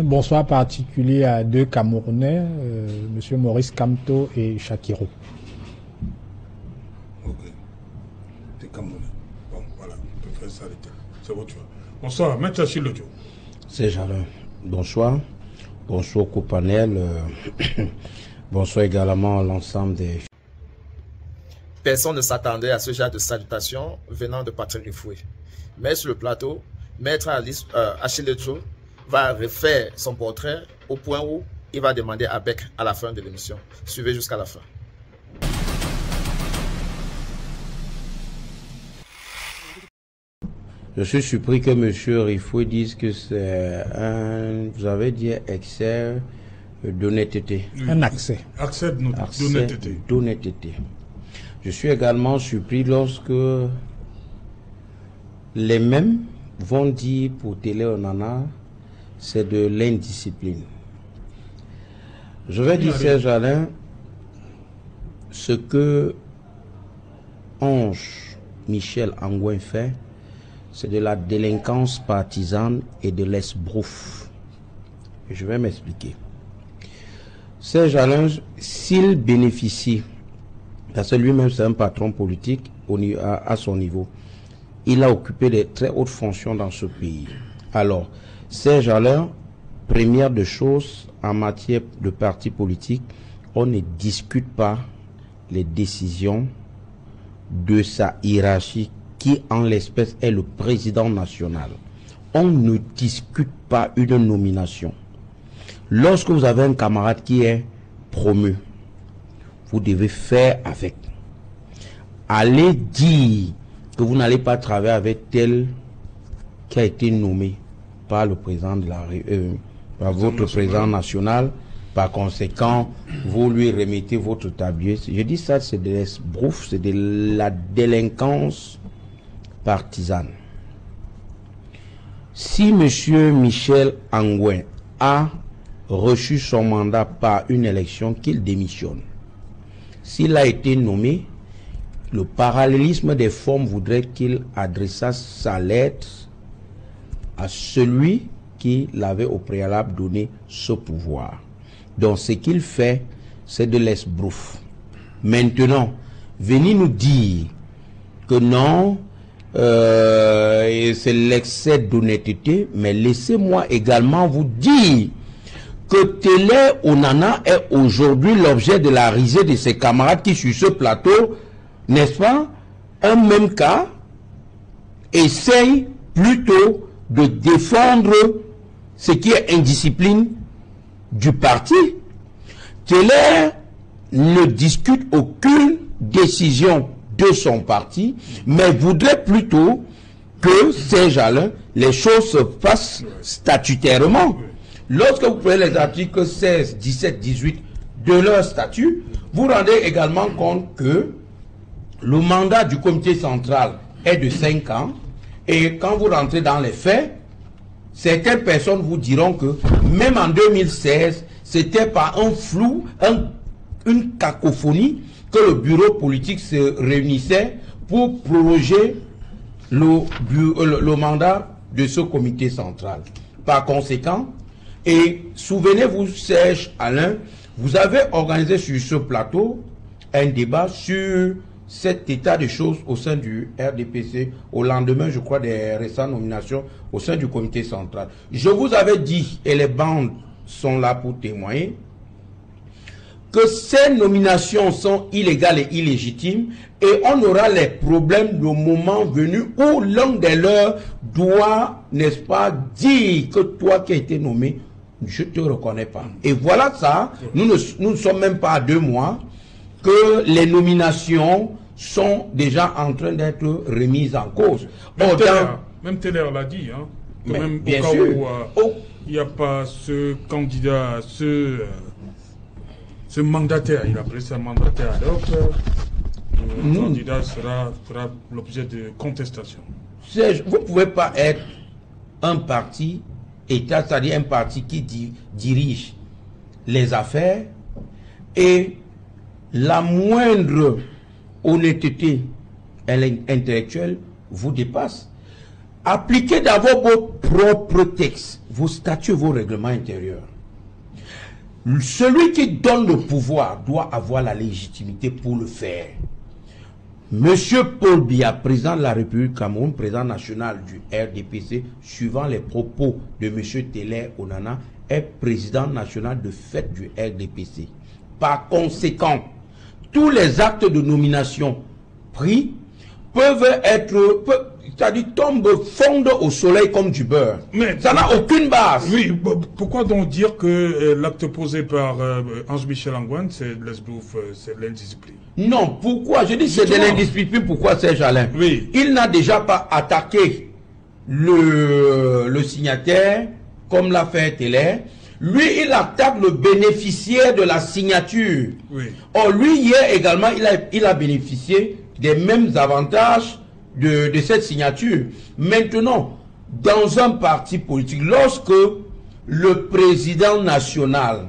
bonsoir particulier à deux Camerounais, M. Maurice Kamto et Shakiro. Ok. T'es Camerounais. Bon, voilà, on peut faire s'arrêter. C'est votre choix. Bonsoir, Maître Achille Lodjo. C'est Jalin. Bonsoir. Bonsoir au panel. Bonsoir également à l'ensemble des... Personne ne s'attendait à ce genre de salutation venant de Patrick Rifoué. Mais sur le plateau, Maître Achille Lodjo va refaire son portrait au point où il va demander à Beck à la fin de l'émission. Suivez jusqu'à la fin. Je suis surpris que M. Rifoué dise que c'est un, vous avez dit, excès d'honnêteté. Un accès. Accès d'honnêteté. D'honnêteté. Je suis également surpris lorsque les mêmes vont dire pour Télé Onana, c'est de l'indiscipline. Je vais dire, Serge Alain, ce que Ange Michel Angouin fait, c'est de la délinquance partisane et de l'esbrouf. Je vais m'expliquer. Serge Alain, s'il bénéficie, parce que lui-même c'est un patron politique à son niveau, il a occupé de très hautes fonctions dans ce pays. Alors, Serge Alain, première de choses, en matière de parti politique, on ne discute pas les décisions de sa hiérarchie qui, en l'espèce, est le président national. On ne discute pas une nomination. Lorsque vous avez un camarade qui est promu, vous devez faire avec. Allez dire que vous n'allez pas travailler avec tel qui a été nommé par le président de par votre président national. Par conséquent, vous lui remettez votre tablier. Je dis ça, c'est de l'esbrouf, c'est de la délinquance partisane. Si M. Michel Angouin a reçu son mandat par une élection, qu'il démissionne. S'il a été nommé, le parallélisme des formes voudrait qu'il adressât sa lettre à celui qui l'avait au préalable donné ce pouvoir. Donc ce qu'il fait, c'est de l'esbrouf. Maintenant, venez nous dire que non, c'est l'excès d'honnêteté, mais laissez-moi également vous dire que Télé Onana est aujourd'hui l'objet de la risée de ses camarades qui sur ce plateau, n'est-ce pas, un même cas, essaye plutôt de défendre ce qui est indiscipline du parti. Télé ne discute aucune décision de son parti, mais voudrait plutôt que Serge Alain, les choses se fassent statutairement. Lorsque vous prenez les articles 16, 17, 18 de leur statut, vous rendez également compte que le mandat du comité central est de 5 ans, et quand vous rentrez dans les faits, certaines personnes vous diront que même en 2016, c'était par un flou, une cacophonie, que le bureau politique se réunissait pour proroger le mandat de ce comité central. Par conséquent, et souvenez-vous, Serge Alain, vous avez organisé sur ce plateau un débat sur cet état de choses au sein du RDPC, au lendemain, je crois, des récentes nominations au sein du comité central. Je vous avais dit, et les bandes sont là pour témoigner, que ces nominations sont illégales et illégitimes, et on aura les problèmes le moment venu où l'un des leurs doit, n'est-ce pas, dire que toi qui as été nommé, je ne te reconnais pas. Et voilà ça, nous ne sommes même pas à 2 mois que les nominations sont déjà en train d'être remises en cause. Même Télé l'a dit, hein, que mais même bien au cas sûr. où il n'y a pas ce candidat, ce mandataire, il appelait ça mandataire ad hoc, le candidat sera l'objet de contestation. Vous ne pouvez pas être un parti État, c'est-à-dire un parti qui dirige les affaires, et la moindre honnêteté intellectuelle vous dépasse. Appliquez d'abord vos propres textes. vos statuts, vos règlements intérieurs. Celui qui donne le pouvoir doit avoir la légitimité pour le faire. Monsieur Paul Biya, président de la République du Cameroun, président national du RDPC, suivant les propos de monsieur Teller Onana, est président national de fait du RDPC. Par conséquent, tous les actes de nomination pris peuvent être, c'est-à-dire fondent au soleil comme du beurre. Mais ça n'a aucune base. Oui, pourquoi donc dire que l'acte posé par Ange-Michel Angouane, c'est de l'esbrouf, c'est de l'indiscipline? Non, pourquoi? Je dis c'est de l'indiscipline, pourquoi Serge Alain? Oui. Il n'a déjà pas attaqué le signataire, comme l'a fait Teller. Lui, il attaque le bénéficiaire de la signature. Oui. Or, lui, hier également, il a bénéficié des mêmes avantages de cette signature. Maintenant, dans un parti politique, lorsque le président national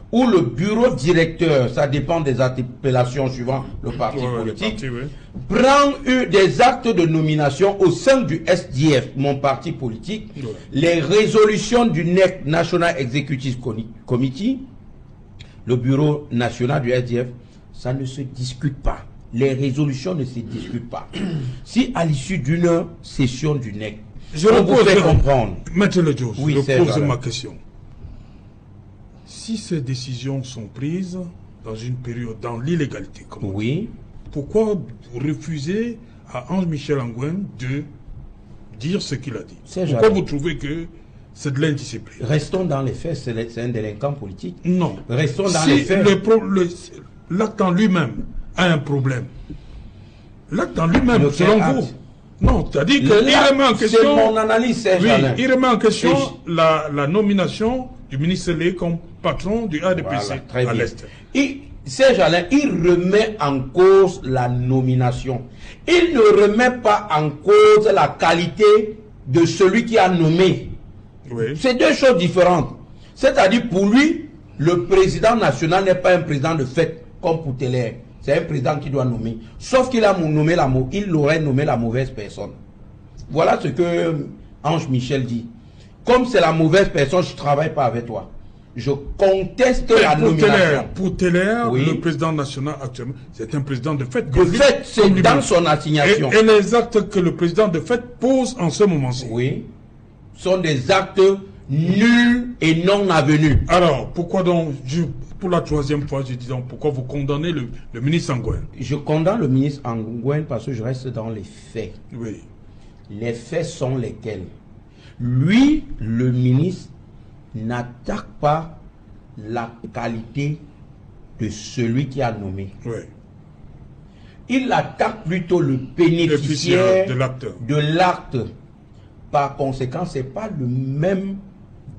ou le bureau directeur, ça dépend des appellations suivant le parti politique, prend des actes de nomination au sein du SDF, mon parti politique, les résolutions du NEC, National Executive Committee, le bureau national du SDF, ça ne se discute pas. Les résolutions ne se discutent pas. Si à l'issue d'une session du NEC, je vous fait comprendre. Maître Ledjo, oui, je pose ma question. Si ces décisions sont prises dans une période, dans l'illégalité, oui, pourquoi vous refusez à Ange-Michel Angouane de dire ce qu'il a dit? Pourquoi vous trouvez que c'est de l'indiscipline? Restons dans les faits, c'est un délinquant politique. Non. Restons dans les faits. L'acte en lui-même a un problème. L'acte en lui-même, selon vous. Non, c'est-à-dire qu'il remet en question. C'est mon analyse, Serge Alain. Il remet en question la nomination du ministre Lé comme patron du RDPC à l'Est. Serge Alain, il remet en cause la nomination. Il ne remet pas en cause la qualité de celui qui a nommé. Oui. C'est deux choses différentes. C'est-à-dire, pour lui, le président national n'est pas un président de fait comme pour Teller. C'est un président qui doit nommer. Sauf qu'il a nommé il aurait nommé la mauvaise personne. Voilà ce que Ange Michel dit. Comme c'est la mauvaise personne, je ne travaille pas avec toi. Je conteste la nomination. Pour Teller, le président national actuellement, c'est un président de fait. De fait, c'est dans son assignation. Et les actes que le président de fait pose en ce moment-ci. Oui. Sont des actes nuls et non avenus. Alors, pourquoi donc, pour la troisième fois, je dis donc, pourquoi vous condamnez le ministre Angouane? Je condamne le ministre Angouane parce que je reste dans les faits. Oui. Les faits sont lesquels? Lui, le ministre, n'attaque pas la qualité de celui qui a nommé. Oui. Il attaque plutôt le bénéficiaire de l'acte. Par conséquent, ce n'est pas le même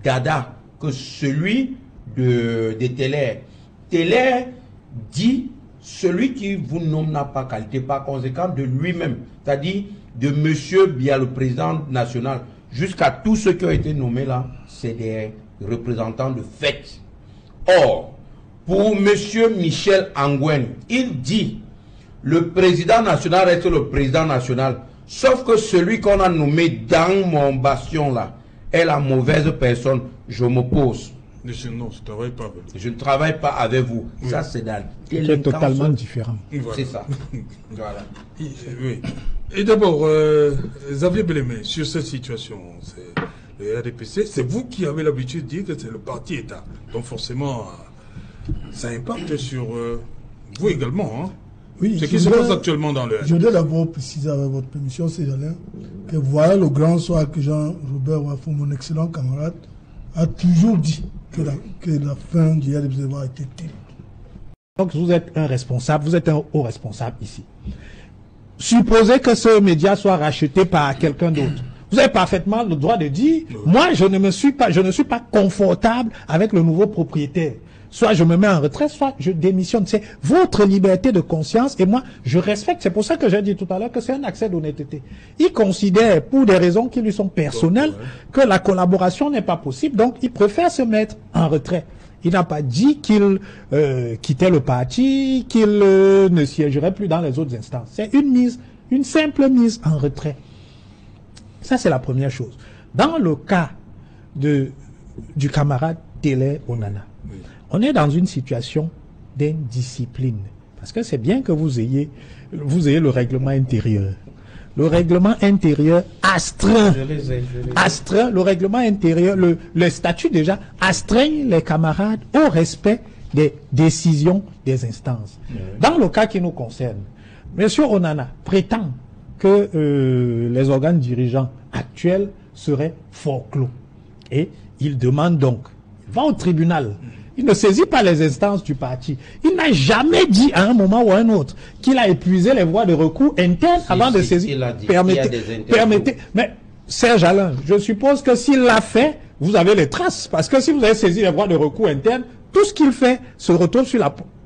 dada que celui de Teller. Teller dit celui qui vous nomme n'a pas qualité, par conséquent de lui-même, c'est-à-dire de monsieur Biya, le président national, jusqu'à tous ceux qui ont été nommés là, c'est des représentants de fait. Or, pour monsieur Michel Angouane, il dit le président national reste le président national, sauf que celui qu'on a nommé dans mon bastion là est la mauvaise personne. Je m'oppose. Non, je ne travaille pas avec vous. Je ne travaille pas avec vous. Oui. Ça, c'est totalement différent. Voilà. C'est ça. Voilà. Oui. Et d'abord, Xavier Belémé, sur cette situation, le RDPC, c'est vous qui avez l'habitude de dire que c'est le parti État. Donc forcément, ça impacte sur vous également. Hein? Oui, ce qui se passe actuellement dans le RDPC. Je voudrais d'abord préciser avec votre permission, c'est que voilà le grand soir que Jean-Robert Wafou, mon excellent camarade, a toujours dit que la fin du RDPC va être terrible. Donc vous êtes un responsable, vous êtes un haut responsable ici. Supposez que ce média soit racheté par quelqu'un d'autre. Vous avez parfaitement le droit de dire, moi je ne suis pas confortable avec le nouveau propriétaire. Soit je me mets en retrait, soit je démissionne. C'est votre liberté de conscience et moi, je respecte. C'est pour ça que j'ai dit tout à l'heure que c'est un accès d'honnêteté. Il considère, pour des raisons qui lui sont personnelles, que la collaboration n'est pas possible. Donc, il préfère se mettre en retrait. Il n'a pas dit qu'il quittait le parti, qu'il ne siégerait plus dans les autres instances. C'est une simple mise en retrait. Ça, c'est la première chose. Dans le cas du camarade Télé Onana. On est dans une situation d'indiscipline. Parce que c'est bien que vous ayez le règlement intérieur. Le règlement intérieur astreint, le règlement intérieur, le statut déjà astreigne les camarades au respect des décisions des instances. Dans le cas qui nous concerne, M. Onana prétend que les organes dirigeants actuels seraient forclos. Et il demande donc, il va au tribunal, il ne saisit pas les instances du parti. Il n'a jamais dit à un moment ou à un autre qu'il a épuisé les voies de recours internes avant de saisir. Permettez. Mais Serge Alain, je suppose que s'il l'a fait, vous avez les traces. Parce que si vous avez saisi les voies de recours internes, tout ce qu'il fait se retrouve sur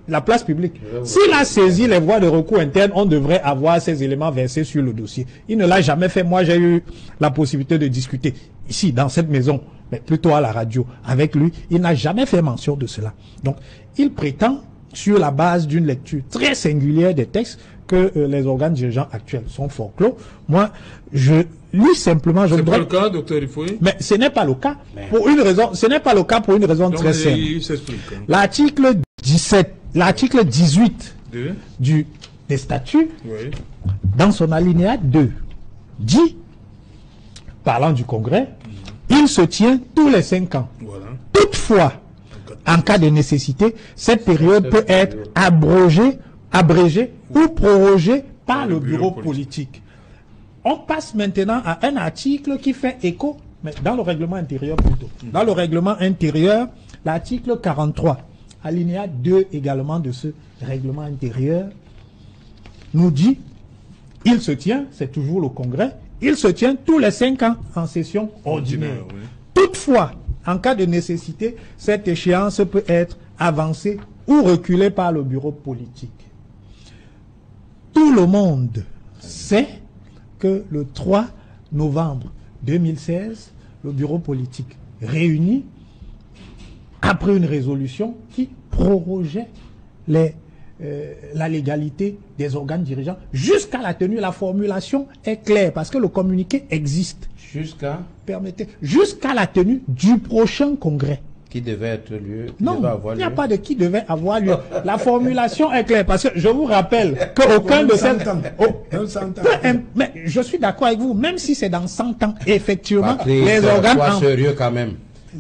la place publique. S'il a saisi les voies de recours internes, on devrait avoir ces éléments versés sur le dossier. Il ne l'a jamais fait. Moi, j'ai eu la possibilité de discuter ici, dans cette maison, mais plutôt à la radio, avec lui. Il n'a jamais fait mention de cela. Donc, il prétend, sur la base d'une lecture très singulière des textes, que les organes dirigeants actuels sont forclos. Moi, je lis simplement... C'est pas le cas, docteur Ifoué? Mais ce n'est pas le cas. Pour une raison, ce n'est pas le cas pour une raison très simple. L'article 17, l'article 18 des statuts, dans son alinéa 2, dit, parlant du Congrès, il se tient tous les 5 ans. Voilà. Toutefois, en cas de nécessité, cette période peut être abrégée ou prorogée par le bureau politique. On passe maintenant à un article qui fait écho, mais dans le règlement intérieur plutôt. Dans le règlement intérieur, l'article 43, alinéa 2 également de ce règlement intérieur, nous dit, il se tient, c'est toujours le Congrès, il se tient tous les 5 ans en session ordinaire. Toutefois, en cas de nécessité, cette échéance peut être avancée ou reculée par le bureau politique. Tout le monde sait que le 3 novembre 2016, le bureau politique réuni a pris une résolution qui prorogeait la légalité des organes dirigeants jusqu'à la tenue. La formulation est claire parce que le communiqué existe. Jusqu'à la tenue du prochain congrès. Qui devait être lieu. Non, il n'y a pas de qui devait avoir lieu. La formulation est claire parce que je vous rappelle qu'aucun de ces... Mais je suis d'accord avec vous, même si c'est dans 100 ans, effectivement, les organes... Sois sérieux quand même.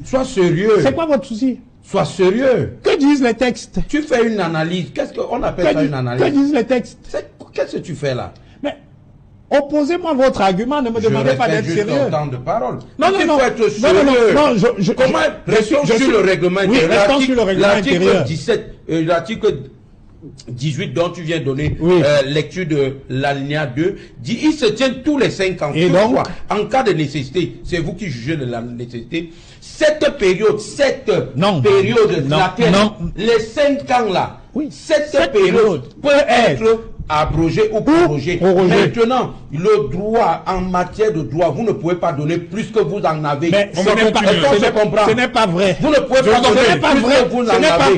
Sois sérieux. C'est quoi votre souci? Sois sérieux. Que disent les textes? Tu fais une analyse. Qu'est-ce qu'on appelle ça une analyse? Que disent les textes? Qu'est-ce que tu fais là? Mais opposez-moi votre argument, ne me demandez pas d'être sérieux. Je temps de parole. Non, faut être sérieux. Comment restons sur le règlement intérieur? Oui, restons sur le règlement intérieur. L'article 17, l'article 18 dont tu viens donner lecture de l'alinéa 2 dit il se tient tous les 5 ans. Et donc, en cas de nécessité, c'est vous qui jugez de la nécessité. Cette période, laquelle les 5 ans là, cette période peut être abrogée ou prorogée. Maintenant, le droit, en matière de droit, vous ne pouvez pas donner plus que vous en avez. Mais ce n'est pas vrai. Vous ne pouvez pas donner plus que vous en avez.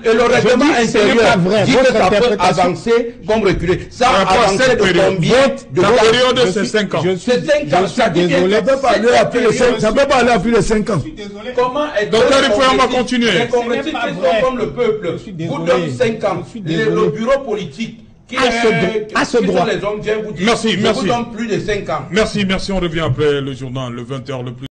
Et le règlement intérieur dit que ça peut avancer comme reculer. Ça a avancé de combien de la période de ces 5 ans? C'est 5 ans. Ça dit que ça peut pas aller à plus de 5 ans. Comment est-ce docteur, il faut on va continuer. Les congressistes sont comme le peuple. Vous donnez 5 ans. Le bureau politique qui ce droit. Les hommes viennent vous dire, merci. vous donne plus de 5 ans. Merci, on revient après le journal, le 20h le plus.